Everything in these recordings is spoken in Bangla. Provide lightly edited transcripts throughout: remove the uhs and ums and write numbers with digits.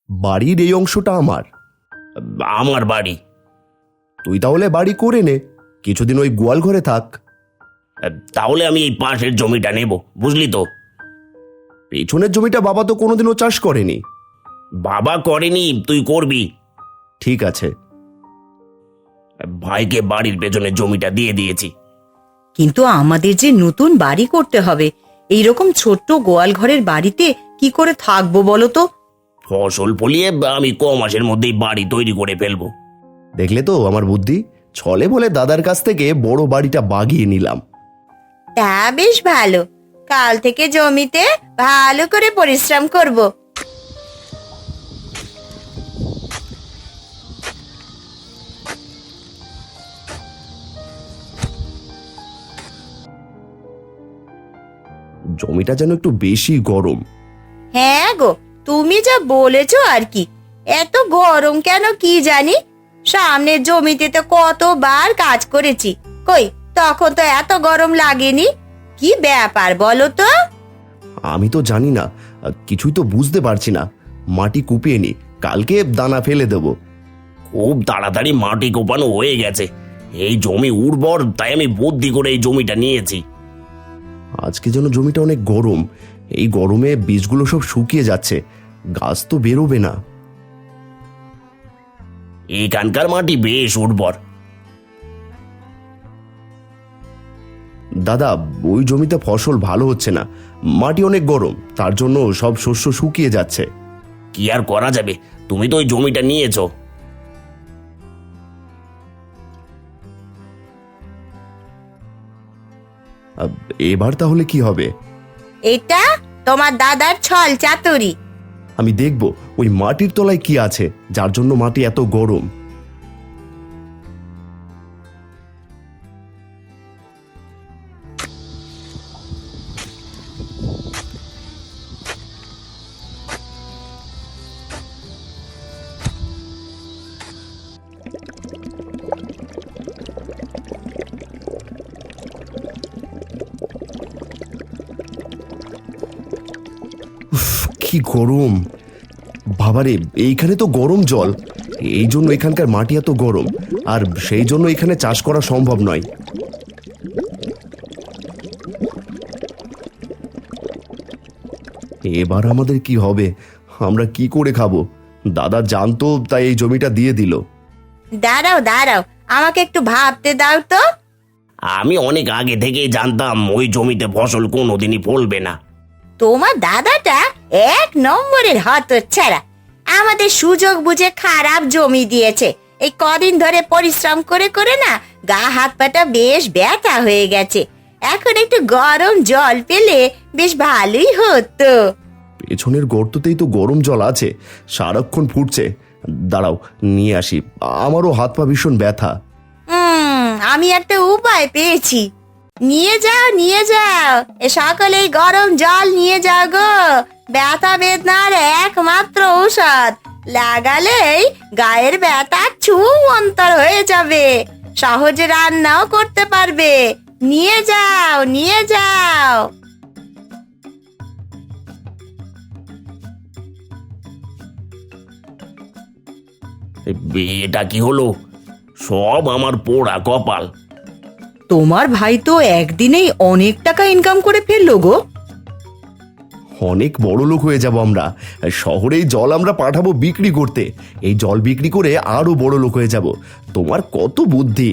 বাড়ির এই অংশটা আমার। আমার বাড়ি। তুই তাহলে বাড়ি করে নে, কিছুদিন ওই গোয়াল ঘরে থাক। তাহলে আমি এই পাশের জমিটা নেব, বুঝলি তো। পেছনের জমিটা বাবা তো কোনোদিনও চাষ করেনি। বাবা করেনি, তুই করবি। ঠিক আছে। ভাইকে বাড়ির পেছনে জমিটা দিয়ে দিয়েছি। কিন্তু আমাদের যে নতুন বাড়ি করতে হবে, এইরকম ছোট্ট গোয়াল ঘরের বাড়িতে কি করে থাকবো বলো তো? ফসল ফলিয়ে আমি মাসের মধ্যেই বাড়ি তৈরি করে ফেলবো। দেখলে তো আমার বুদ্ধি, ছলে বলে দাদার কাছ থেকে বড় বাড়িটা বাগিয়ে নিলাম। তা বেশ ভালো, কাল থেকে জমিতে ভালো করে পরিশ্রম করব। জমিটা যেন একটু বেশি গরম। হ্যাঁ গো, তুমি যা বলেছো আর কি। এত গরম কেন কি জানি, সামনের জমিতে তো কতবার কাজ করেছি, কই তখন তো এত গরম লাগেনি। কি ব্যাপার বলো তো? আমি তো জানি না, কিছুই তো বুঝতে পারছি না। মাটি কুপিয়ে নি, কালকে দানা ফেলে দেব। খুব তাড়াতাড়ি মাটি কোপানো হয়ে গেছে। এই জমি উর্বর, তাই আমি বুদ্ধি করে এই জমিটা নিয়েছি। আজকে যেন জমিটা অনেক গরম, এই গরমে বীজগুলো সব শুকিয়ে যাচ্ছে, গাছ তো বেরোবে না। এখানকার মাটি বেশ উর্বর। দাদা, ওই জমিতে ফসল ভালো হচ্ছে না, মাটি অনেক গরম, তার জন্য সব শস্য শুকিয়ে যাচ্ছে। কি আর করা যাবে, তুমি তো ওই জমিটা নিয়েছো। এবার তাহলে কি হবে? এটা তোমার দাদার ছল চাতুরি। আমি দেখব ওই মাটির তলায় কি আছে যার জন্য মাটি এত গরম। কি গরম বাবারে, এইখানে তো গরম জল, এই জন্য এখানকার মাটি এত গরম, আর সেই জন্য এখানে চাষ করা সম্ভব নয়। এবার আমাদের কি হবে? আমরা কি করে খাবো? দাদা জানতো তাই এই জমিটা দিয়ে দিল। দাঁড়াও দাঁড়াও, আমাকে একটু ভাবতে দাও তো। আমি অনেক আগে থেকেই জানতাম ওই জমিতে ফসল কোনোদিনই ফলবে না। তোমার দাদাটা এক নম্বরের হতচ্ছাড়া, আমাদের সুযোগ বুঝে খারাপ জমি দিয়েছে। এই কদিন ধরে পরিশ্রম করে করে না গা হাত পাটা বেশ ব্যথা হয়ে গেছে। এখন একটু গরম জল পেলে বেশ ভালোই হতো। পেছনের গর্ততেই তো গরম জল আছে, সারাক্ষণ ফুটছে। দাঁড়াও নিয়ে আসি, আমারও হাত পা ভীষণ ব্যথা। আমি একটা উপায় পেয়েছি। নিয়ে যাও নিয়ে যাও, এ সকলেই গরম জল নিয়ে যাও গো। ব্যথা বেদনার একমাত্র ঔষধ, লাগালেই গায়ের ব্যথা অন্তর হয়ে যাবে, সহজে রান্নাও করতে পারবে। নিয়ে যাও নিয়ে যাও। এটা কি হলো? সব আমার পোড়া কপাল। তোমার ভাই তো একদিনেই অনেক টাকা ইনকাম করে ফেললো গো। অনেক বড় লোক হয়ে যাব আমরা। শহরে এই জল আমরা পাঠাবো বিক্রি করতে, এই জল বিক্রি করে আরো বড় লোক হয়ে যাব। তোমার কত বুদ্ধি!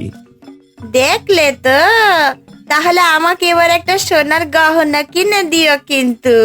দেখলে তো, তাহলে আমাকে এবার একটা সোনার গহনা কিনে দিও কিন্তু।